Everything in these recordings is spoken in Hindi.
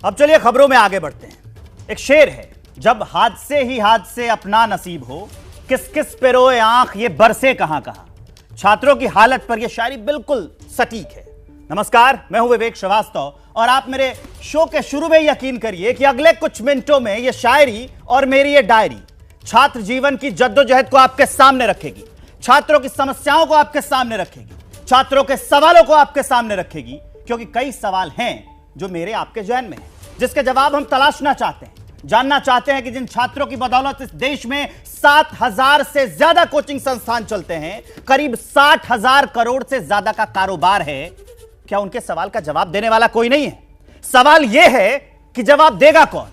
अब चलिए खबरों में आगे बढ़ते हैं। एक शेर है, जब हादसे ही हादसे अपना नसीब हो, किस किस पे रोए आंख ये बरसे कहां कहां। छात्रों की हालत पर यह शायरी बिल्कुल सटीक है। नमस्कार, मैं हूं विवेक श्रीवास्तव और आप मेरे शो के शुरू में यकीन करिए कि अगले कुछ मिनटों में यह शायरी और मेरी यह डायरी छात्र जीवन की जद्दोजहद को आपके सामने रखेगी, छात्रों की समस्याओं को आपके सामने रखेगी, छात्रों के सवालों को आपके सामने रखेगी, क्योंकि कई सवाल हैं जो मेरे आपके जहन में हैं, जिसके जवाब हम तलाशना चाहते हैं। जानना चाहते हैं कि जिन छात्रों की बदौलत इस देश में 7,000 से ज्यादा कोचिंग संस्थान चलते हैं, करीब 60,000 करोड़ से ज्यादा का कारोबार है, क्या उनके सवाल का जवाब देने वाला कोई नहीं है? सवाल यह है कि जवाब देगा कौन?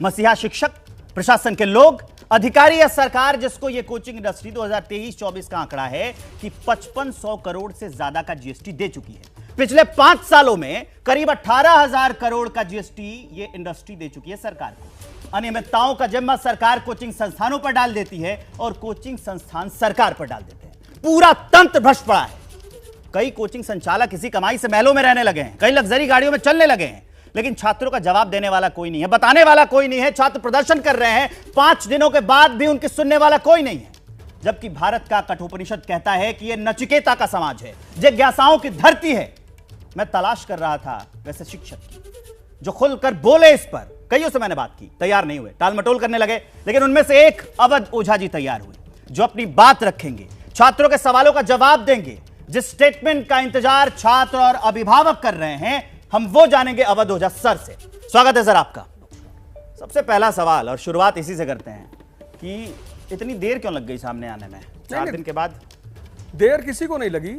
मसीहा शिक्षक, प्रशासन के लोग, अधिकारी या सरकार, जिसको यह कोचिंग इंडस्ट्री 2023-24 का आंकड़ा है कि 5500 करोड़ से ज्यादा का जीएसटी दे चुकी है। पिछले 5 सालों में करीब 18,000 करोड़ का जीएसटी ये इंडस्ट्री दे चुकी है सरकार को। अनियमितताओं का जिम्मा सरकार कोचिंग संस्थानों पर डाल देती है और कोचिंग संस्थान सरकार पर डाल देते हैं। पूरा तंत्र भ्रष्ट पड़ा है। कई कोचिंग संचालक इसी कमाई से महलों में रहने लगे हैं, कई लग्जरी गाड़ियों में चलने लगे हैं, लेकिन छात्रों का जवाब देने वाला कोई नहीं है, बताने वाला कोई नहीं है। छात्र प्रदर्शन कर रहे हैं, 5 दिनों के बाद भी उनकी सुनने वाला कोई नहीं है। जबकि भारत का कठोपनिषद कहता है कि यह नचिकेता का समाज है, जिज्ञासाओं की धरती है। मैं तलाश कर रहा था वैसे शिक्षक की जो खुलकर बोले इस पर। कईयों से मैंने बात की, तैयार नहीं हुए, टाल मटोल करने लगे, लेकिन उनमें से एक अवध ओझा जी तैयार हुए, जो अपनी बात रखेंगे, छात्रों के सवालों का जवाब देंगे। जिस स्टेटमेंट का इंतजार छात्र और अभिभावक कर रहे हैं, हम वो जानेंगे अवध ओझा सर से। स्वागत है सर आपका। सबसे पहला सवाल और शुरुआत इसी से करते हैं कि इतनी देर क्यों लग गई सामने आने में? 4 दिन के बाद देर किसी को नहीं लगी।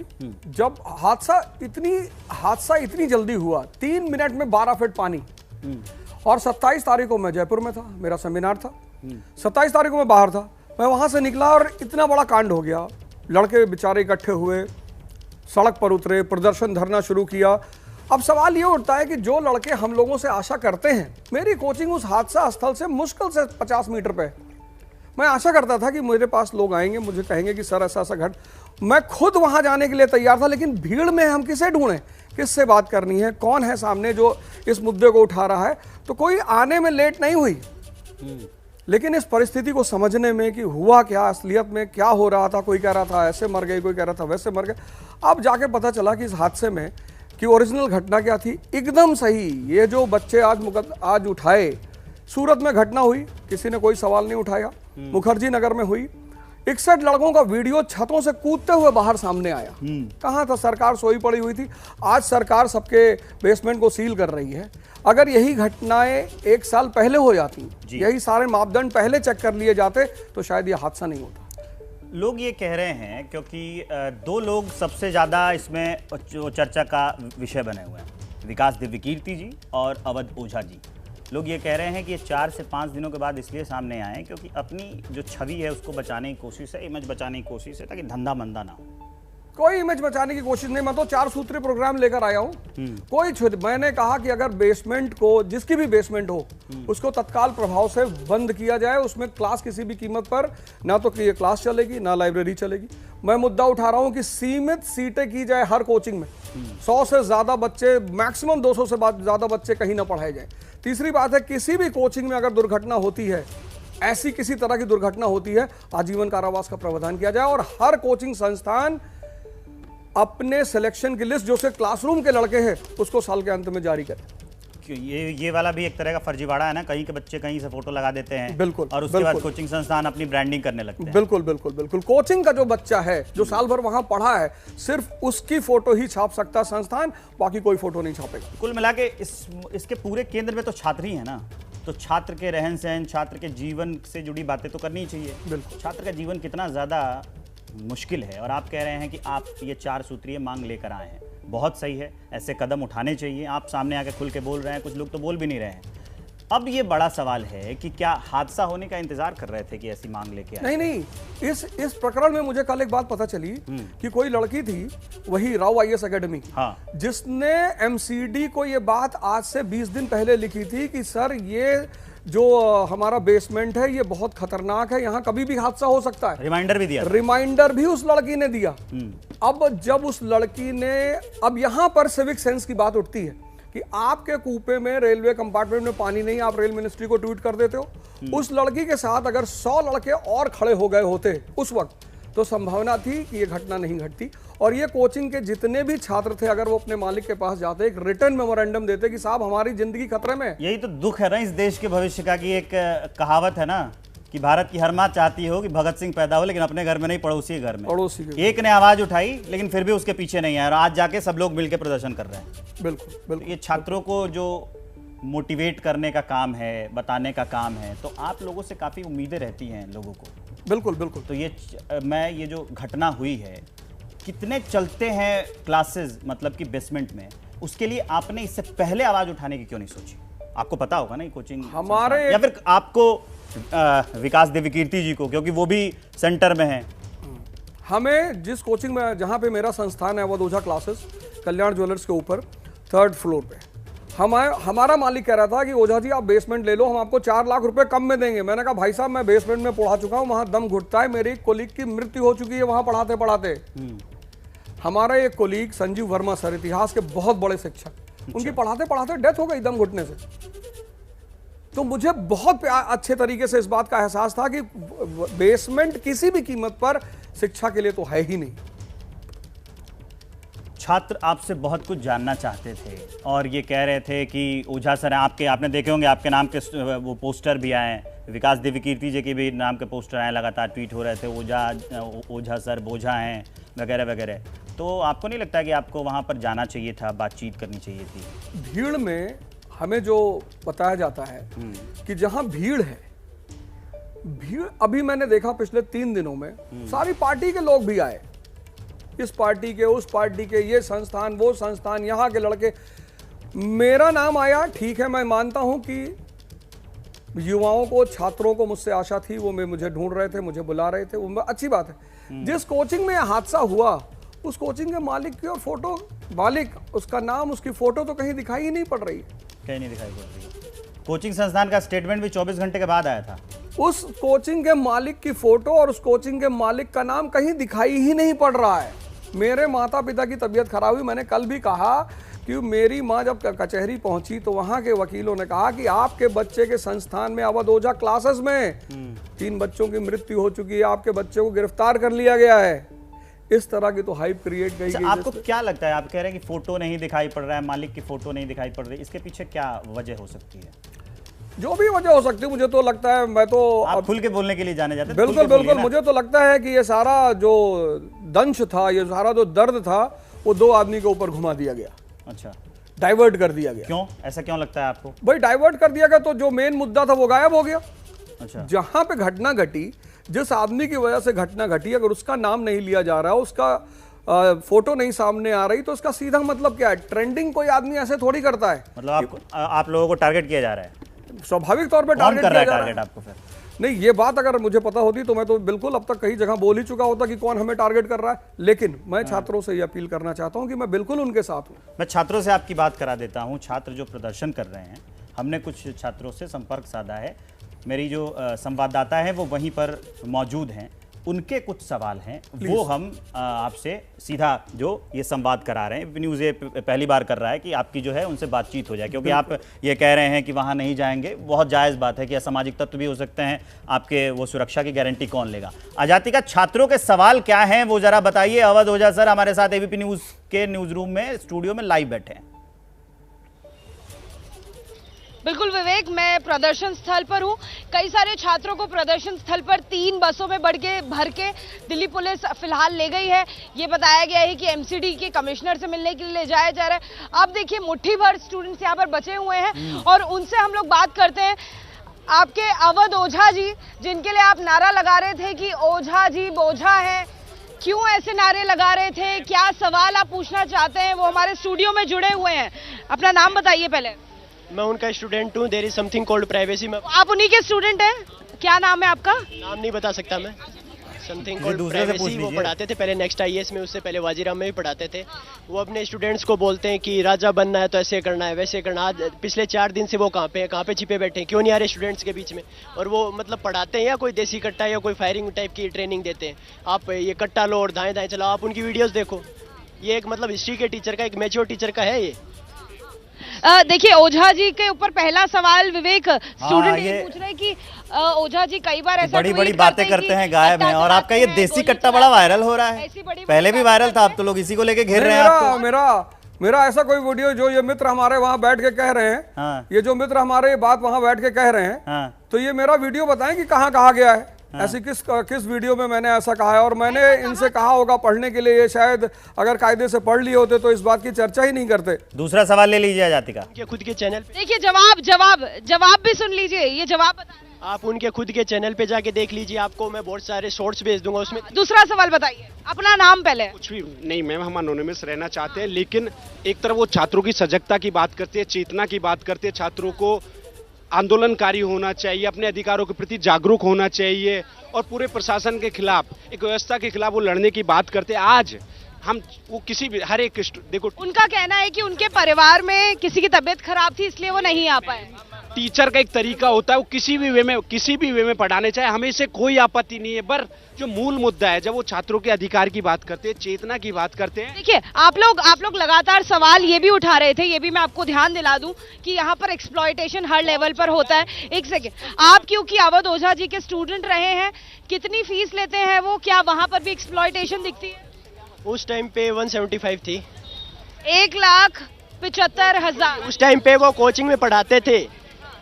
जब हादसा इतनी जल्दी हुआ, 3 मिनट में 12 फीट पानी, और 27 तारीख को मैं जयपुर में था, मेरा सेमिनार था। 27 तारीख को मैं बाहर था, मैं वहां से निकला और इतना बड़ा कांड हो गया। लड़के बेचारे इकट्ठे हुए, सड़क पर उतरे, प्रदर्शन धरना शुरू किया। अब सवाल ये उठता है कि जो लड़के हम लोगों से आशा करते हैं, मेरी कोचिंग उस हादसा स्थल से मुश्किल से 50 मीटर पे, मैं आशा करता था कि मेरे पास लोग आएंगे, मुझे कहेंगे कि सर ऐसा ऐसा घट। मैं खुद वहां जाने के लिए तैयार था, लेकिन भीड़ में हम किसे ढूंढें, किससे बात करनी है, कौन है सामने जो इस मुद्दे को उठा रहा है। तो कोई आने में लेट नहीं हुई, लेकिन इस परिस्थिति को समझने में कि हुआ क्या, असलियत में क्या हो रहा था। कोई कह रहा था ऐसे मर गए, कोई कह रहा था वैसे मर गए। अब जाके पता चला कि इस हादसे में कि ओरिजिनल घटना क्या थी। एकदम सही, ये जो बच्चे आज उठाए, सूरत में घटना हुई, किसी ने कोई सवाल नहीं उठाया। मुखर्जी नगर में हुई, 61 लड़कों का वीडियो छतों से कूदते हुए बाहर सामने आया। कहाँ था सरकार? सोई पड़ी हुई थी। आज सरकार सबके बेसमेंट को सील कर रही है। अगर यही घटनाएं 1 साल पहले हो जाती, यही सारे मापदंड पहले चेक कर लिए जाते, तो शायद ये हादसा नहीं होता। लोग ये कह रहे हैं, क्योंकि 2 लोग सबसे ज्यादा इसमें चर्चा का विषय बने हुए हैं, विकास दिव्यकीर्ति जी और अवध ओझा जी। लोग ये कह रहे हैं कि ये 4 से 5 दिनों के बाद इसलिए सामने आए क्योंकि अपनी जो छवि है उसको बचाने की कोशिश है, इमेज बचाने की कोशिश है, ताकि धंधा मंदा ना हो। कोई इमेज बचाने की कोशिश नहीं, मैं तो 4 सूत्री प्रोग्राम लेकर आया हूँ। मैंने कहा कि अगर बेसमेंट को, जिसकी भी बेसमेंट हो, उसको तत्काल प्रभाव से बंद किया जाए। उसमें क्लास किसी भी कीमत पर, ना तो ये क्लास चलेगी ना लाइब्रेरी चलेगी। मैं मुद्दा उठा रहा हूँ कि सीमित सीटें की जाए हर कोचिंग में, 100 से ज्यादा बच्चे, मैक्सिमम 200 से ज्यादा बच्चे कहीं ना पढ़ाए जाए। तीसरी बात है, किसी भी कोचिंग में अगर दुर्घटना होती है, ऐसी किसी तरह की दुर्घटना होती है, आजीवन कारावास का प्रावधान किया जाए और हर कोचिंग संस्थान अपने सिलेक्शन की लिस्ट, जो से क्लासरूम के लड़के हैं, उसको साल के अंत में जारी करें। ये वाला भी एक तरह का फर्जीवाड़ा है ना, कहीं के बच्चे कहीं से फोटो लगा देते हैं। बिल्कुल, और उसके बाद कोचिंग संस्थान अपनी ब्रांडिंग करने लगते हैं। बिल्कुल बिल्कुल बिल्कुल। कोचिंग का जो बच्चा है, जो साल भर वहां पढ़ा है, सिर्फ उसकी फोटो ही छाप सकता संस्थान, बाकी कोई फोटो नहीं छापेगा। कुल मिला के इसके पूरे केंद्र में तो छात्र ही है ना, तो छात्र के रहन सहन, छात्र के जीवन से जुड़ी बातें तो करनी ही चाहिए। बिल्कुल। छात्र का जीवन कितना ज्यादा मुश्किल है, और आप कह रहे हैं कि आप ये 4 सूत्रीय मांग लेकर आए हैं, बहुत सही है, ऐसे कदम उठाने चाहिए। आप सामने आके खुल के बोल रहे हैं, कुछ लोग तो बोल भी नहीं रहे हैं। अब ये बड़ा सवाल है कि क्या हादसा होने का इंतजार कर रहे थे कि ऐसी मांग लेके आए? नहीं, इस प्रकरण में मुझे कल एक बात पता चली कि कोई लड़की थी, वही राव IAS एकेडमी, जिसने MCD को ये बात आज से 20 दिन पहले लिखी थी कि सर ये जो हमारा बेसमेंट है ये बहुत खतरनाक है, यहाँ कभी भी हादसा हो सकता है। रिमाइंडर भी दिया, रिमाइंडर भी उस लड़की ने दिया। अब जब उस लड़की ने, अब यहाँ पर सिविक सेंस की बात उठती है कि आपके कूपे में, रेलवे कंपार्टमेंट में पानी नहीं, आप रेल मिनिस्ट्री को ट्वीट कर देते हो। उस लड़की के साथ अगर 100 लड़के और खड़े हो गए होते उस वक्त, तो संभावना थी कि ये घटना नहीं घटती। और ये कोचिंग के जितने भी छात्र थे, अगर वो अपने मालिक के पास जाते, एक रिटर्न मेमोरेंडम देते कि साहब हमारी जिंदगी खतरे में। यही तो दुख है ना इस देश के भविष्य का, कि एक कहावत है ना कि भारत की हर माँ चाहती हो कि भगत सिंह पैदा हो, लेकिन अपने घर में नहीं, पड़ोसी के घर में। पड़ोसी के एक ने आवाज उठाई लेकिन फिर भी उसके पीछे नहीं आया, और आज जाके सब लोग मिलकर प्रदर्शन कर रहे हैं। बिल्कुल बिल्कुल। ये छात्रों को जो मोटिवेट करने का काम है, बताने का काम है, तो आप लोगों से काफ़ी उम्मीदें रहती हैं लोगों को। बिल्कुल बिल्कुल। तो ये जो घटना हुई है, कितने चलते हैं क्लासेस, मतलब कि बेसमेंट में, उसके लिए आपने इससे पहले आवाज़ उठाने की क्यों नहीं सोची? आपको पता होगा ना ये कोचिंग हमारे, या फिर आपको विकास देवकीर्ति जी को, क्योंकि वो भी सेंटर में हैं। हमें जिस कोचिंग में, जहाँ पे मेरा संस्थान है अवध ओझा क्लासेस, कल्याण ज्वेलर्स के ऊपर 3rd फ्लोर पे, हमारा मालिक कह रहा था कि ओझा जी आप बेसमेंट ले लो, हम आपको 4 लाख रुपए कम में देंगे। मैंने कहा भाई साहब मैं बेसमेंट में पढ़ा चुका हूँ, वहाँ दम घुटता है, मेरी कोलीग की मृत्यु हो चुकी है वहाँ पढ़ाते पढ़ाते। हमारा एक कोलीग संजीव वर्मा सर, इतिहास के बहुत बड़े शिक्षक, उनकी पढ़ाते पढ़ाते डेथ हो गई दम घुटने से। तो मुझे बहुत अच्छे तरीके से इस बात का एहसास था कि बेसमेंट किसी भी कीमत पर शिक्षा के लिए तो है ही नहीं। छात्र आपसे बहुत कुछ जानना चाहते थे और ये कह रहे थे कि ओझा सर, आपने देखे होंगे, आपके नाम के वो पोस्टर भी आए हैं, विकास देवकीर्ति जी के भी नाम के पोस्टर आए, लगातार ट्वीट हो रहे थे, ओझा सर बोझा हैं वगैरह वगैरह। तो आपको नहीं लगता कि आपको वहाँ पर जाना चाहिए था, बातचीत करनी चाहिए थी? भीड़ में हमें जो बताया जाता है कि जहाँ भीड़ है, भीड़ अभी मैंने देखा पिछले 3 दिनों में सारी पार्टी के लोग भी आए, इस पार्टी के, उस पार्टी के, ये संस्थान, वो संस्थान, यहाँ के लड़के। मेरा नाम आया, ठीक है, मैं मानता हूं कि युवाओं को, छात्रों को मुझसे आशा थी, वो मुझे ढूंढ रहे थे, मुझे बुला रहे थे, वो अच्छी बात है। जिस कोचिंग में हादसा हुआ, उस कोचिंग के मालिक की और फोटो, मालिक, उसका नाम, उसकी फोटो तो कहीं दिखाई ही नहीं पड़ रही है। कहीं नहीं दिखाई पड़ रही है। कोचिंग संस्थान का स्टेटमेंट भी 24 घंटे के बाद आया था। उस कोचिंग के मालिक की फोटो और उस कोचिंग के मालिक का नाम कहीं दिखाई ही नहीं पड़ रहा है। मेरे माता पिता की तबीयत खराब हुई, मैंने कल भी कहा कि मेरी माँ जब कचहरी पहुंची तो वहां के वकीलों ने कहा कि आपके बच्चे के संस्थान में, अवध ओझा क्लासेस में 3 बच्चों की मृत्यु हो चुकी है, आपके बच्चे को गिरफ्तार कर लिया गया है। इस तरह की तो हाइप क्रिएट गई। आपको क्या लगता है, आप कह रहे हैं कि फोटो नहीं दिखाई पड़ रहा है, मालिक की फोटो नहीं दिखाई पड़ रही, इसके पीछे क्या वजह हो सकती है? जो भी वजह हो सकती है, मुझे तो लगता है, मैं तो आप खुल के बोलने के लिए जाने जाते हैं। बिल्कुल बिल्कुल। मुझे तो लगता है कि ये सारा जो दंश था, ये सारा जो दर्द था, वो 2 आदमी के ऊपर घुमा दिया गया। अच्छा, डाइवर्ट कर दिया गया। क्यों, ऐसा क्यों लगता है आपको? भाई डाइवर्ट कर दिया गया तो जो मेन मुद्दा था वो गायब हो गया। अच्छा, जहां पे घटना घटी, जिस आदमी की वजह से घटना घटी, अगर उसका नाम नहीं लिया जा रहा है, उसका फोटो नहीं सामने आ रही, तो उसका सीधा मतलब क्या है? ट्रेंडिंग कोई आदमी ऐसे थोड़ी करता है। मतलब आप लोगों को टारगेट किया जा रहा है? स्वाभाविक तौर पे टारगेट कर रहा है किया जा टारगेट रहा है। आपको फिर? नहीं, ये बात अगर मुझे पता होती तो मैं तो बिल्कुल अब तक कई जगह बोल ही चुका होता कि कौन हमें टारगेट कर रहा है। लेकिन मैं छात्रों से ये अपील करना चाहता हूं कि मैं बिल्कुल उनके साथ हूं। मैं छात्रों से आपकी बात करा देता हूं। छात्र जो प्रदर्शन कर रहे हैं, हमने कुछ छात्रों से संपर्क साधा है, मेरी जो संवाददाता है वो वहीं पर मौजूद हैं, उनके कुछ सवाल हैं, वो हम आपसे सीधा जो ये संवाद करा रहे हैं। न्यूज़ ये पहली बार कर रहा है कि आपकी जो है उनसे बातचीत हो जाए, क्योंकि आप ये कह रहे हैं कि वहाँ नहीं जाएंगे, बहुत जायज़ बात है कि असामाजिक तत्व भी हो सकते हैं, आपके वो सुरक्षा की गारंटी कौन लेगा? आजादी का छात्रों के सवाल क्या हैं वो ज़रा बताइए। अवध ओझा सर हमारे साथ एबीपी न्यूज़ के न्यूज़ रूम में, स्टूडियो में लाइव बैठे हैं। बिल्कुल विवेक, मैं प्रदर्शन स्थल पर हूँ। कई सारे छात्रों को प्रदर्शन स्थल पर 3 बसों में भर के दिल्ली पुलिस फिलहाल ले गई है। ये बताया गया है कि एमसीडी के कमिश्नर से मिलने के लिए ले जाया जा रहा है। अब देखिए, मुट्ठी भर स्टूडेंट्स यहाँ पर बचे हुए हैं और उनसे हम लोग बात करते हैं। आपके अवध ओझा जी, जिनके लिए आप नारा लगा रहे थे कि ओझा जी बोझा है, क्यों ऐसे नारे लगा रहे थे, क्या सवाल आप पूछना चाहते हैं, वो हमारे स्टूडियो में जुड़े हुए हैं। अपना नाम बताइए पहले। मैं उनका स्टूडेंट हूँ। There is something called privacy. में आप उन्हीं के स्टूडेंट हैं? क्या नाम है आपका? नाम नहीं बता सकता मैं। समथिंग कॉल्ड दूसरे से पूछ प्राइवेसी वो लीजिए। पढ़ाते थे पहले नेक्स्ट आईएएस में, उससे पहले वाजीराम में भी पढ़ाते थे। वो अपने स्टूडेंट्स को बोलते हैं कि राजा बनना है तो ऐसे करना है, वैसे करना। आज पिछले 4 दिन से वो कहाँ पे छिपे बैठे हैं, क्यों नहीं आ रहे स्टूडेंट्स के बीच में? और वो मतलब पढ़ाते हैं या कोई देसी कट्टा या कोई फायरिंग टाइप की ट्रेनिंग देते हैं? आप ये कट्टा लो और दाएं दाएं चलाओ, आप उनकी वीडियोस देखो। ये एक मतलब हिस्ट्री के टीचर का, एक मैच्योर टीचर का है ये। देखिए ओझा जी के ऊपर पहला सवाल विवेक स्टूडेंट ये ये पूछ रहे हैं कि ओझा जी कई बार ऐसा बड़ी ट्वीट बड़ी बातें करते हैं, गायब हैं, और आपका ये देसी कट्टा बड़ा वायरल हो रहा है। पहले भी वायरल था, अब तो लोग इसी को लेके घेर रहे हैं आपको। मेरा ऐसा कोई वीडियो जो ये मित्र हमारे वहां बैठ के कह रहे हैं, हाँ। ये जो मित्र हमारे ये बात वहां बैठ के कह रहे हैं, हाँ। तो ये मेरा वीडियो बताएं कि कहाँ कहा गया है। ऐसी किस वीडियो में मैंने ऐसा कहा है, और मैंने इनसे कहा होगा पढ़ने के लिए, ये शायद अगर कायदे से पढ़ लिए होते तो इस बात की चर्चा ही नहीं करते। दूसरा सवाल ले लीजिए आजादी का। उनके खुद के चैनल पे देखिए जवाब भी सुन लीजिए, ये जवाब बता रहे हैं। आप उनके खुद के चैनल पे जाके देख लीजिए, आपको मैं बहुत सारे शॉर्ट्स भेज दूंगा, उसमें दूसरा सवाल बताइए, अपना नाम पहले। कुछ भी नहीं मैम, हम एनोनिमस रहना चाहते हैं, लेकिन एक तरफ वो छात्रों की सजगता की बात करते हैं, चेतना की बात करते हैं, छात्रों को आंदोलनकारी होना चाहिए, अपने अधिकारों के प्रति जागरूक होना चाहिए, और पूरे प्रशासन के खिलाफ, एक व्यवस्था के खिलाफ वो लड़ने की बात करते हैं। आज हम वो किसी भी हर एक देखो, उनका कहना है कि उनके परिवार में किसी की तबीयत खराब थी इसलिए वो नहीं आ पाए। टीचर का एक तरीका होता है, वो किसी भी वे में पढ़ाने चाहे, हमें इससे कोई आपत्ति नहीं है, पर जो मूल मुद्दा है, जब वो छात्रों के अधिकार की बात करते हैं, चेतना की बात करते हैं। देखिए आप लोग लगातार सवाल ये भी उठा रहे थे, ये भी मैं आपको ध्यान दिला दूं कि यहाँ पर एक्सप्लॉयटेशन हर लेवल पर होता है। एक सेकेंड, आप क्योंकि अवध ओझा जी के स्टूडेंट रहे हैं, कितनी फीस लेते हैं वो, क्या वहां पर भी एक्सप्लॉयटेशन दिखती है? उस टाइम पे 175 थी। 1,75,000। उस टाइम पे वो कोचिंग में पढ़ाते थे,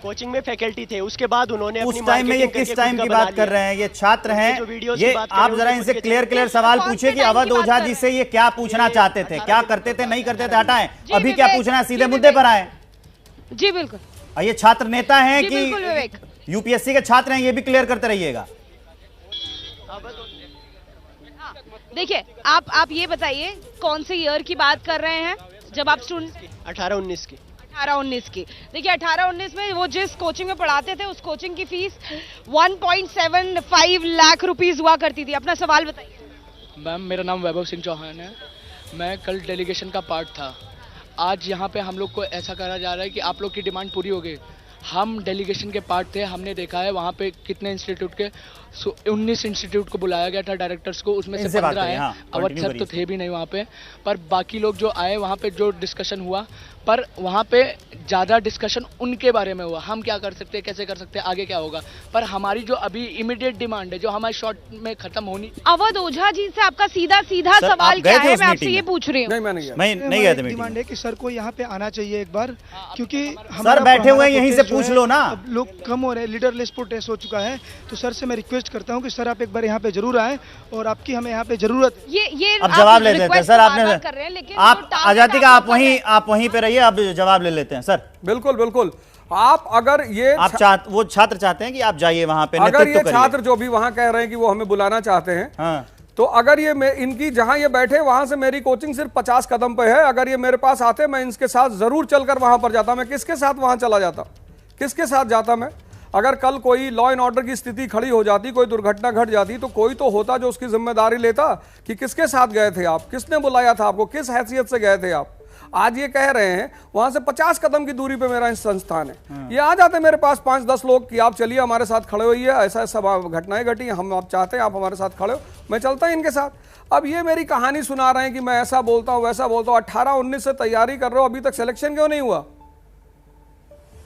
कोचिंग में फैकल्टी थे, उसके बाद उन्होंने उस टाइम में, ये किस टाइम की बात कर रहे हैं? ये छात्र हैं, ये आप जरा इनसे क्लियर सवाल पूछिए कि अवध ओझा जी से ये क्या पूछना चाहते थे, क्या करते थे, नहीं करते थे, हटाएं। अभी क्या पूछना है, सीधे मुद्दे पर आए। जी बिल्कुल। ये छात्र नेता हैं कि बिल्कुल विवेक, यूपीएससी के छात्र हैं, ये भी क्लियर करते रहिएगा। देखिए आप ये बताइए कौन से ईयर की बात कर रहे हैं जब आप स्टूडेंट? 18-19 की। 18-19 की। देखिए 18-19 में वो जिस कोचिंग में पढ़ाते थे, उस कोचिंग की फीस 1.75 लाख रुपीस हुआ करती थी। अपना सवाल बताइए। मैम मेरा नाम वैभव सिंह चौहान है, मैं कल डेलीगेशन का पार्ट था। आज यहाँ पे हम लोग को ऐसा कहा जा रहा है कि आप लोग की डिमांड पूरी हो गई। हम डेलीगेशन के पार्ट थे, हमने देखा है वहाँ पे कितने इंस्टीट्यूट के 19 इंस्टीट्यूट को बुलाया गया था डायरेक्टर्स को, उसमें से 15 आए। अवध सर तो थे भी नहीं वहाँ पे, पर बाकी लोग जो आए वहाँ पे जो डिस्कशन हुआ, पर वहाँ पे ज़्यादा डिस्कशन उनके बारे में हुआ, हम क्या कर सकते हैं, कैसे कर सकते हैं, आगे क्या होगा। पर हमारी जो अभी इमीडिएट डिमांड है, जो हमारे शॉर्ट में खत्म होनी। अवध ओझा जी से आपका सीधा सवाल क्या है, मैं आपसे ये पूछ रही हूँ। नहीं गए थे। डिमांड है कि सर को यहाँ पे आना चाहिए एक बार, क्योंकि सर बैठे हुए हैं, यहीं से पूछ लो ना। लोग कम हो रहे हैं, लीडरलेस प्रोटेस्ट हो चुका है, तो सर से मैं रिक्वेस्ट करता हूँ कि सर आप एक बार यहाँ पे जरूर आए, और आपकी हमें यहाँ पे जरूरत। ये अब जवाब ले लेते हैं सर, आपने आप आजादी का आप वहीं पे रहिए, अब जवाब ले लेते हैं सर। बिल्कुल। आप अगर ये वो छात्र चाहते हैं कि आप जाइए वहां पे, अगर ये छात्र जो भी वहां कह रहे हैं कि वो हमें बुलाना चाहते हैं, हाँ। तो अगर ये इनकी जहां ये बैठे वहां से मेरी कोचिंग सिर्फ 50 कदम पे है, अगर ये मेरे पास आते मैं इनके साथ जरूर चलकर वहां पर जाता। मैं किसके साथ वहां चला जाता, किसके साथ जाता मैं? अगर कल कोई लॉ एंड ऑर्डर की स्थिति खड़ी हो जाती, कोई दुर्घटना घट जाती, तो कोई तो होता जो उसकी जिम्मेदारी लेता कि किसके साथ गए थे आप, किसने बुलाया था आपको, किस हैसियत से गए थे आप। आज ये कह रहे हैं वहां से 50 कदम की दूरी पे मेरा संस्थान है, ये आ जाते मेरे पास 5-10 लोग कि आप चलिए हमारे साथ खड़े होइए, ऐसा ऐसा घटनाएं घटी, हम आप चाहते हैं आप हमारे साथ खड़े हो, मैं चलता हूं इनके साथ। अब ये मेरी कहानी सुना रहे हैं कि मैं ऐसा बोलता हूं वैसा बोलता हूं। 18-19 से तैयारी कर रहे हो, अभी तक सिलेक्शन क्यों नहीं हुआ?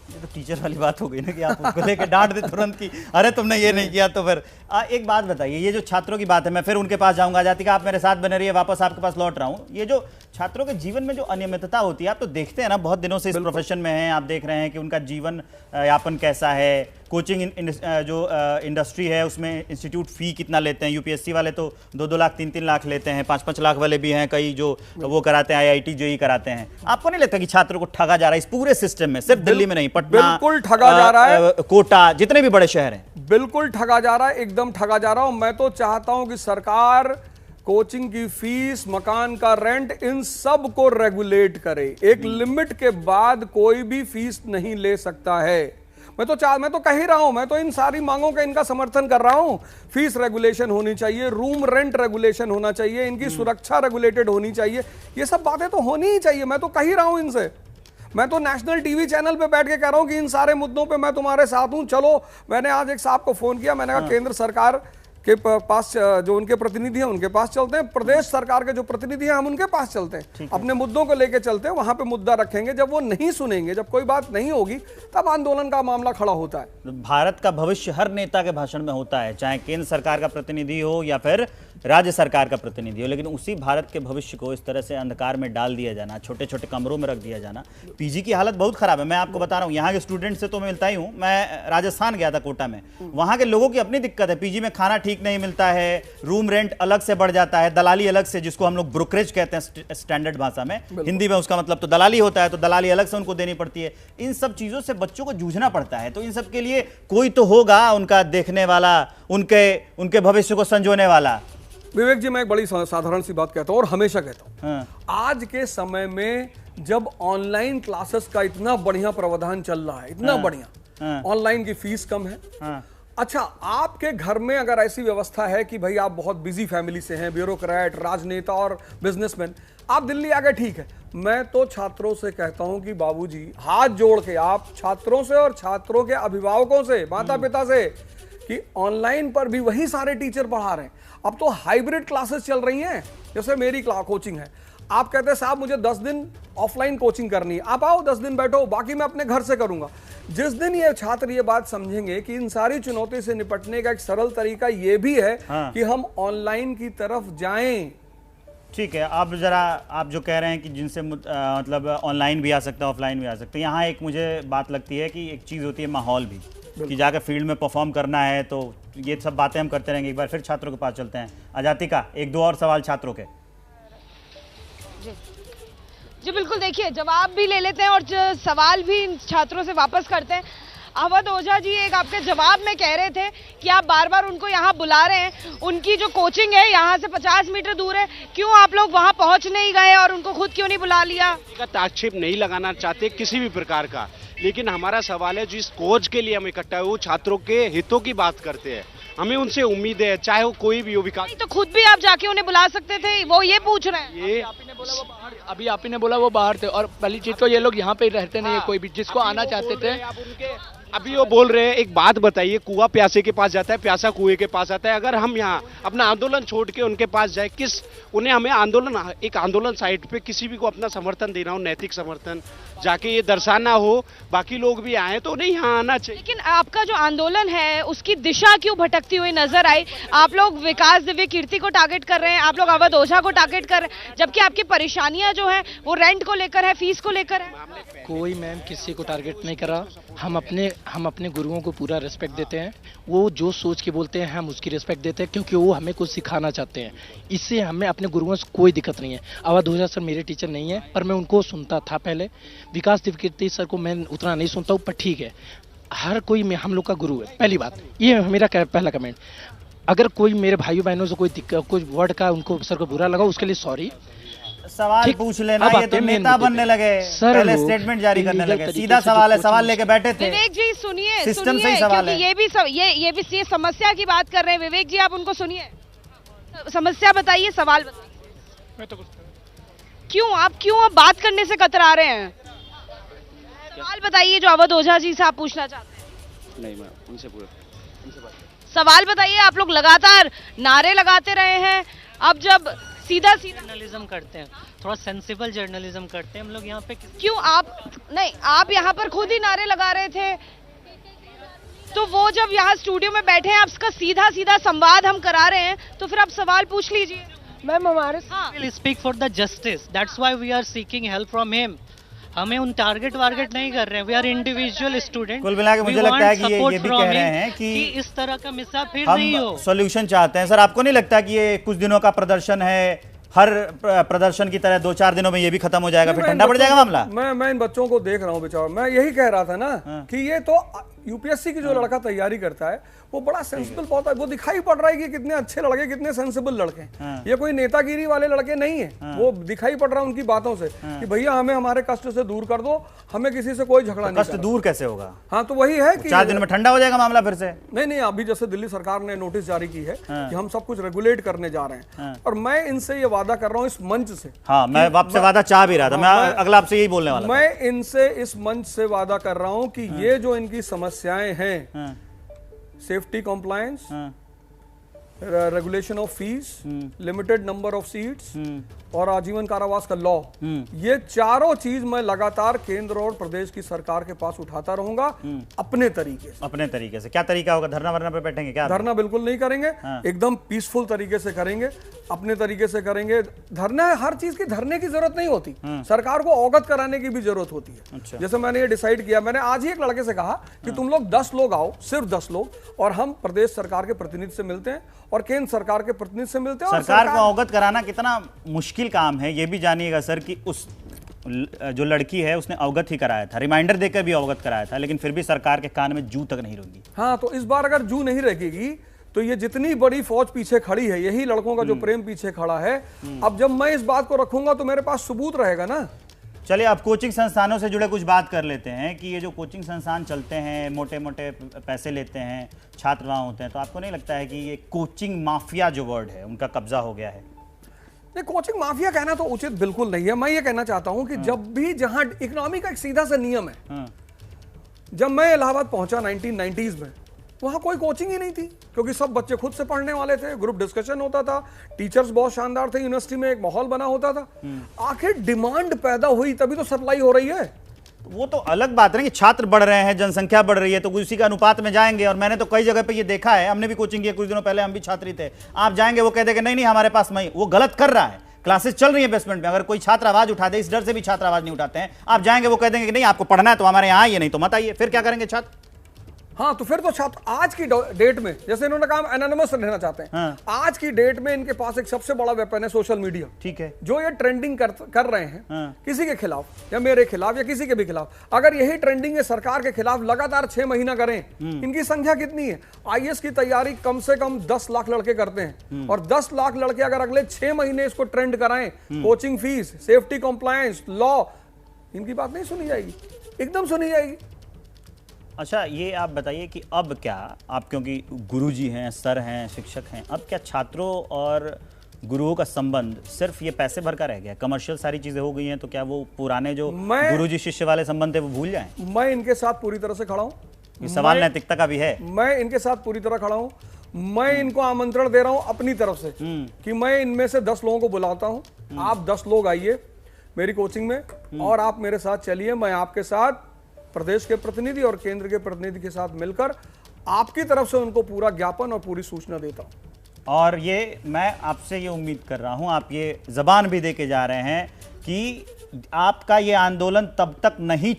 ये तो टीचर वाली बात हो गई ना कि आप उसको लेकर डांट दे तुरंत की, अरे तुमने ये नहीं किया। तो फिर एक बात बताइए, ये जो छात्रों की बात है, मैं फिर उनके पास जाऊंगा। आजादी का आप मेरे साथ बने रहिए, वापस आपके पास लौट रहा हूँ। ये जो छात्रों के जीवन में जो अनियमितता होती है, आप तो देखते हैं ना, बहुत दिनों से इस प्रोफेशन में हैं, आप देख रहे हैं कि उनका जीवन यापन कैसा है, कोचिंग जो इंडस्ट्री है उसमें इंस्टीट्यूट फी कितना लेते हैं। यूपीएससी वाले तो 2-2 लाख 3-3 लाख लेते हैं, 5-5 लाख वाले भी हैं, कई जो वो कराते हैं, IIT JEE कराते हैं। आपको नहीं लगता कि छात्रों को ठगा जा रहा है इस पूरे सिस्टम में, सिर्फ दिल्ली में नहीं, पटना, बिल्कुल ठगा जा रहा है, कोटा, जितने भी बड़े शहर हैं, बिल्कुल ठगा जा रहा है, एकदम ठगा जा रहा हूं। मैं तो चाहता हूं कि सरकार कोचिंग की फीस, मकान का रेंट, इन सब को रेगुलेट करे। एक लिमिट के बाद कोई भी फीस नहीं ले सकता है। मैं तो कह ही रहा हूं, मैं तो इन सारी मांगों का इनका समर्थन कर रहा हूं। फीस रेगुलेशन होनी चाहिए, रूम रेंट रेगुलेशन होना चाहिए, इनकी सुरक्षा रेगुलेटेड होनी चाहिए, ये सब बातें तो होनी ही चाहिए। मैं तो कह ही रहा हूं इनसे, मैं तो नेशनल टीवी चैनल पे बैठ के कह रहा हूं कि इन सारे मुद्दों पे मैं तुम्हारे साथ हूं, चलो। मैंने आज एक साहब को फोन किया, मैंने कहा केंद्र सरकार के पास, जो उनके प्रतिनिधि हैं उनके पास चलते हैं, प्रदेश सरकार के जो प्रतिनिधि हैं हम उनके पास चलते हैं, अपने मुद्दों को लेकर चलते हैं, वहां पे मुद्दा रखेंगे। जब वो नहीं सुनेंगे, जब कोई बात नहीं होगी, तब आंदोलन का मामला खड़ा होता है। भारत का भविष्य हर नेता के भाषण में होता है, चाहे केंद्र सरकार का प्रतिनिधि हो या फिर राज्य सरकार का प्रतिनिधि हो, लेकिन उसी भारत के भविष्य को इस तरह से अंधकार में डाल दिया जाना, छोटे छोटे कमरों में रख दिया जाना। पीजी की हालत बहुत खराब है, मैं आपको बता रहा हूँ, यहाँ के स्टूडेंट से तो मैं मिलता ही हूँ। मैं राजस्थान गया था, कोटा में, वहाँ के लोगों की अपनी दिक्कत है। पीजी में खाना ठीक नहीं मिलता है, रूम रेंट अलग से बढ़ जाता है, दलाली अलग से, जिसको हम लोग ब्रोकरेज कहते हैं स्टैंडर्ड भाषा में, हिंदी में उसका मतलब तो दलाली होता है, तो दलाली अलग से उनको देनी पड़ती है। इन सब चीज़ों से बच्चों को जूझना पड़ता है। तो इन सब के लिए कोई तो होगा उनका देखने वाला, उनके भविष्य को संजोने वाला। विवेक जी, मैं एक बड़ी साधारण सी बात कहता हूँ और हमेशा कहता हूँ, हाँ। आज के समय में जब ऑनलाइन क्लासेस का इतना बढ़िया प्रावधान चल रहा है, इतना बढ़िया, ऑनलाइन की फीस कम है। अच्छा, आपके घर में अगर ऐसी व्यवस्था है कि भाई आप बहुत बिजी फैमिली से हैं, ब्यूरोक्रेट, राजनेता और बिजनेसमैन, आप दिल्ली आ गए, ठीक है। मैं तो छात्रों से कहता हूं कि बाबूजी, हाथ जोड़ के आप छात्रों से और छात्रों के अभिभावकों से, माता पिता से, कि ऑनलाइन पर भी वही सारे टीचर पढ़ा रहे हैं। अब तो हाइब्रिड क्लासेस चल रही हैं, जैसे मेरी कोचिंग है। आप कहते हैं साहब मुझे 10 दिन ऑफलाइन कोचिंग करनी है, आप आओ 10 दिन बैठो, बाकी मैं अपने घर से करूंगा। जिस दिन ये छात्र ये बात समझेंगे कि इन सारी चुनौती से निपटने का एक सरल तरीका ये भी है कि हम ऑनलाइन की तरफ जाएं। ठीक है, आप जरा, आप जो कह रहे हैं कि जिनसे मतलब ऑनलाइन भी आ सकता है, ऑफलाइन भी आ सकता है, यहाँ एक मुझे बात लगती है कि एक चीज़ होती है माहौल भी, कि जाकर फील्ड में परफॉर्म करना है। तो ये सब बातें हम करते रहेंगे। एक बार फिर छात्रों के पास चलते हैं। आजाती का एक दो और सवाल छात्रों के। जी बिल्कुल, देखिए जवाब भी ले लेते हैं और सवाल भी इन छात्रों से वापस करते हैं। अवध ओझा जी, एक आपके जवाब में कह रहे थे कि आप बार बार उनको यहाँ बुला रहे हैं, उनकी जो कोचिंग है यहाँ से 50 मीटर दूर है, क्यों आप लोग वहाँ पहुँच नहीं गए और उनको खुद क्यों नहीं बुला लिया? आक्षेप नहीं लगाना चाहते किसी भी प्रकार का, लेकिन हमारा सवाल है जिस कोच के लिए हम इकट्ठा हुए वो छात्रों के हितों की बात करते हैं, हमें उनसे उम्मीद है, चाहे वो कोई भी हो। विकास तो खुद भी आप जाके उन्हें बुला सकते थे, वो ये पूछ रहे हैं। ये अभी आप ही ने बोला वो बाहर थे, और पहली चीज तो ये लोग यहाँ पे रहते नहीं है, कोई भी जिसको आना चाहते थे। अभी वो बोल रहे हैं, एक बात बताइए, कुआं प्यासे के पास जाता है, प्यासा कुएं के पास आता है। अगर हम यहाँ अपना आंदोलन छोड़ के उनके पास जाए, उन्हें हमें एक आंदोलन साइट पे किसी भी को अपना समर्थन देना हो, नैतिक समर्थन, जाके ये दर्शाना हो बाकी लोग भी आए, तो उन्हें यहाँ आना चाहिए। लेकिन आपका जो आंदोलन है उसकी दिशा क्यों भटकती हुई नजर आई? आप लोग विकास दिव्य कीर्ति को टारगेट कर रहे हैं, आप लोग अवध ओझा को टारगेट कर रहे हैं, जबकि आपकी परेशानियां जो है वो रेंट को लेकर है, फीस को लेकर है। कोई मैम किसी को टारगेट नहीं करा। हम अपने गुरुओं को पूरा रिस्पेक्ट देते हैं, वो जो सोच के बोलते हैं हम उसकी रिस्पेक्ट देते हैं, क्योंकि वो हमें कुछ सिखाना चाहते हैं। इससे हमें अपने गुरुओं से कोई दिक्कत नहीं है। अवध ओझा सर मेरे टीचर नहीं है, पर मैं उनको सुनता था पहले। विकास दिव्य कीर्ति सर को मैं उतना नहीं सुनता हूँ, पर ठीक है, हर कोई हम लोग का गुरु है। पहली बात ये मेरा पहला कमेंट। अगर कोई मेरे भाइयों बहनों से कोई वर्ड का उनको सर को बुरा लगा, उसके लिए सॉरी। सवाल पूछ लेना, ये तो नेता बनने लगे, पहले स्टेटमेंट जारी करने लगे। सीधा सवाल है, सवाल लेके बैठे थे। विवेक जी सुनिए, सिस्टम से ही सवाल है। ये समस्या की बात कर रहे हैं। विवेक जी आप उनको सुनिए, समस्या बताइए, सवाल बताइए। मैं तो क्यों आप बात करने से कतरा रहे हैं? सवाल बताइए जो अवध ओझा जी से आप पूछना चाहते हैं। नहीं, मैं उनसे सवाल बताइए। आप लोग लगातार नारे लगाते रहे हैं, अब जब सीधा जर्नलिज्म करते हैं, थोड़ा सेंसिबल जर्नलिज्म करते हैं हम लोग यहाँ पे। क्यों आप यहाँ पर खुद ही नारे लगा रहे थे, तो वो जब यहाँ स्टूडियो में बैठे हैं, आपका सीधा सीधा संवाद हम करा रहे हैं, तो फिर आप सवाल पूछ लीजिए। मैम हमारे speak for the justice, that's why we are seeking help from him. हमें उन टारगेट नहीं कर रहे हैं, वी आर इंडिविजुअल स्टूडेंट। कुल मिला के मुझे लगता है कि ये भी कह रहे हैं कि इस तरह का मिसा फिर नहीं हो। सॉल्यूशन चाहते हैं। सर आपको नहीं लगता कि ये कुछ दिनों का प्रदर्शन है, हर प्रदर्शन की तरह 2-4 दिनों में ये भी खत्म हो जाएगा, फिर ठंडा पड़ जाएगा मामला? मैं इन बच्चों को देख रहा हूँ बेचारा, मैं यही कह रहा था ना कि ये तो यूपीएससी की जो लड़का तैयारी करता है वो बड़ा सेंसिबल बहुत है, वो दिखाई पड़ रहा है कि कितने अच्छे लड़के, कितने सेंसिबल लड़के हैं। ये कोई नेतागिरी वाले लड़के नहीं है, वो दिखाई पड़ रहा है उनकी बातों से कि भैया हमें हमारे कष्ट से दूर कर दो, हमें किसी से कोई झगड़ा नहीं। कष्ट दूर कैसे होगा? हाँ तो वही है कि 4 दिन में ठंडा हो जाएगा मामला फिर से? नहीं, अभी जैसे दिल्ली सरकार ने नोटिस जारी की है कि हम सब कुछ रेगुलेट करने जा रहे हैं, और मैं इनसे ये वादा कर रहा हूँ इस मंच से। हाँ, मैं आपसे वादा चाह भी रहा था, मैं अगला आपसे यही बोलने वाला। मैं इनसे इस मंच से वादा कर रहा हूँ कि ये जो इनकी समस्याएं हैं, safety compliance, regulation of fees, limited number of seats और आजीवन कारावास का लॉ, ये चारों चीज मैं लगातार केंद्र और प्रदेश की सरकार के पास उठाता रहूंगा अपने तरीके से। अपने तरीके से क्या तरीका होगा? धरना वरना पे बैठेंगे क्या? धरना बिल्कुल नहीं करेंगे, एकदम पीसफुल तरीके से करेंगे, अपने तरीके से करेंगे। धरना, हर चीज की धरने की जरूरत नहीं होती, सरकार को अवगत कराने की भी जरूरत होती है। अच्छा। जैसे मैंने ये डिसाइड किया, मैंने आज ही एक लड़के से कहा कि तुम लोग 10 लोग आओ, सिर्फ 10 लोग, और हम प्रदेश सरकार के प्रतिनिधि से मिलते हैं और केंद्र सरकार के प्रतिनिधि से मिलते हैं। और सरकार को अवगत कराना कितना मुश्किल काम है ये भी जानिएगा सर, कि उस जो लड़की है उसने अवगत ही कराया था, रिमाइंडर देकर भी अवगत कराया था, लेकिन फिर भी सरकार के कान में जू तक नहीं रुकी। हाँ, तो इस बार अगर जू नहीं रखेगी तो ये जितनी बड़ी फौज पीछे खड़ी है, यही लड़कों का जो प्रेम पीछे खड़ा है, अब जब मैं इस बात को रखूंगा तो मेरे पास सबूत रहेगा ना। चलिए अब कोचिंग संस्थानों से जुड़े कुछ बात कर लेते हैं कि ये जो कोचिंग संस्थान चलते हैं, मोटे मोटे पैसे लेते हैं, छात्र वहाँ होते हैं, तो आपको नहीं लगता है कि ये कोचिंग माफिया जो वर्ड है उनका कब्जा हो गया है? नहीं, कोचिंग माफिया कहना तो उचित बिल्कुल नहीं है। मैं ये कहना चाहता हूं कि जब भी, जहां इकोनॉमी का एक सीधा सा नियम है, जब मैं इलाहाबाद पहुंचा 1990s में, वहां कोई कोचिंग ही नहीं थी, क्योंकि सब बच्चे खुद से पढ़ने वाले थे, ग्रुप डिस्कशन होता था, टीचर्स बहुत शानदार थे, यूनिवर्सिटी में एक माहौल बना होता था। आखिर डिमांड पैदा हुई तभी तो सप्लाई हो रही है। वो तो अलग बात है कि छात्र बढ़ रहे हैं, जनसंख्या बढ़ रही है, तो उसी के अनुपात में जाएंगे। और मैंने तो कई जगह पे ये देखा है, हमने भी कोचिंग की कुछ दिनों पहले, हम भी छात्री थे। आप जाएंगे, वो कह देंगे नहीं नहीं हमारे पास नहीं, वो गलत कर रहा है, क्लासेस चल रही है बेसमेंट में, अगर कोई छात्र आवाज उठा दे, इस डर से भी छात्र आवाज नहीं उठाते हैं। आप जाएंगे, वो कह देंगे कि नहीं आपको पढ़ना है तो हमारे यहाँ आइए, नहीं तो मत आइए। फिर क्या करेंगे छात्र? हाँ, तो फिर तो छात्र आज की डेट में, जैसे इन्होंने कहा एनोनिमस रहना चाहते हैं, आज की डेट में इनके पास एक सबसे बड़ा वेपन है सोशल मीडिया। ठीक है, जो ये ट्रेंडिंग कर रहे हैं किसी के खिलाफ या मेरे खिलाफ या किसी के भी खिलाफ, अगर यही ट्रेंडिंग है सरकार के खिलाफ लगातार 6 महीना करें, इनकी संख्या कितनी है? IAS की तैयारी कम से कम 10 लाख लड़के करते हैं, और 10 लाख लड़के अगर अगले 6 महीने इसको ट्रेंड कराएं, coaching fees, safety compliance, law, इनकी बात नहीं सुनी जाएगी, एकदम सुनी जाएगी। अच्छा ये आप बताइए कि अब क्या आप, क्योंकि गुरुजी हैं, सर हैं, शिक्षक हैं, अब क्या छात्रों और गुरुओं का संबंध सिर्फ ये पैसे भर का रह गया? कमर्शियल सारी चीजें हो गई हैं, तो क्या वो पुराने जो गुरुजी शिष्य वाले संबंध थे वो भूल जाएं? मैं इनके साथ पूरी तरह से खड़ा हूं। ये सवाल नैतिकता का भी है। मैं इनके साथ पूरी तरह खड़ा हूं। मैं इनको आमंत्रण दे रहा हूं अपनी तरफ से कि मैं इनमें से 10 लोगों को बुलाता हूं, आप 10 लोग आइए मेरी कोचिंग में और आप मेरे साथ चलिए। मैं आपके साथ प्रदेश के प्रतिनिधि और केंद्र के प्रतिनिधि के साथ मिलकर आपकी तरफ से उनको पूरा ज्ञापन और पूरी सूचना देता हूं। और ये मैं आपसे ये उम्मीद कर रहा हूं, आप ये जबान भी दे के जा रहे हैं कि आपका ये आंदोलन तब तक नहीं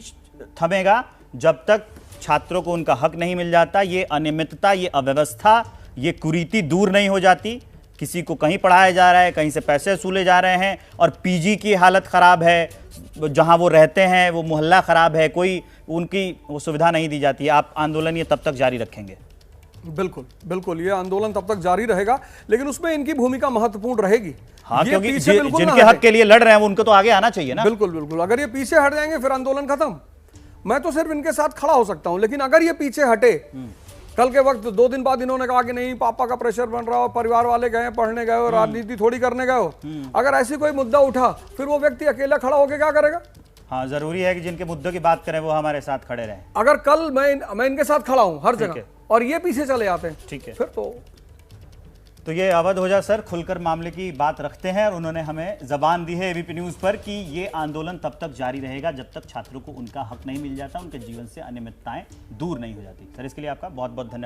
थमेगा जब तक छात्रों को उनका हक नहीं मिल जाता, ये अनियमितता, ये अव्यवस्था, ये कुरीति दूर नहीं हो जाती। किसी को कहीं पढ़ाया जा रहा है, कहीं से पैसे वसूले जा रहे हैं, और पीजी की हालत ख़राब है, जहां वो रहते हैं वो मोहल्ला ख़राब है, कोई उनकी वो सुविधा नहीं दी जाती है। आप आंदोलन ये तब तक जारी रखेंगे? बिल्कुल बिल्कुल, ये आंदोलन तब तक जारी रहेगा, लेकिन उसमें इनकी भूमिका महत्वपूर्ण रहेगी। हाँ, क्योंकि जिनके हक के लिए लड़ रहे हैं उनको तो आगे आना चाहिए ना। बिल्कुल बिल्कुल, अगर ये पीछे हट जाएंगे फिर आंदोलन खत्म। मैं तो सिर्फ इनके साथ खड़ा हो सकता हूं, लेकिन अगर ये पीछे हटे, कल के वक्त 2 दिन बाद इन्होंने कहा कि नहीं पापा का प्रेशर बन रहा हो, परिवार वाले गए, पढ़ने गए हो, राजनीति थोड़ी करने गए हो, अगर ऐसी कोई मुद्दा उठा, फिर वो व्यक्ति अकेला खड़ा होकर क्या करेगा? हाँ, जरूरी है कि जिनके मुद्दों की बात करें वो हमारे साथ खड़े रहें। अगर कल मैं इनके साथ खड़ा हूं हर जगह और ये पीछे चले जाते हैं, ठीक है, फिर तो ये अवध ओझा सर खुलकर मामले की बात रखते हैं और उन्होंने हमें जबान दी है एबीपी न्यूज पर कि ये आंदोलन तब तक जारी रहेगा जब तक छात्रों को उनका हक नहीं मिल जाता, उनके जीवन से अनियमितताएं दूर नहीं हो जाती। सर इसके लिए आपका बहुत बहुत धन्यवाद।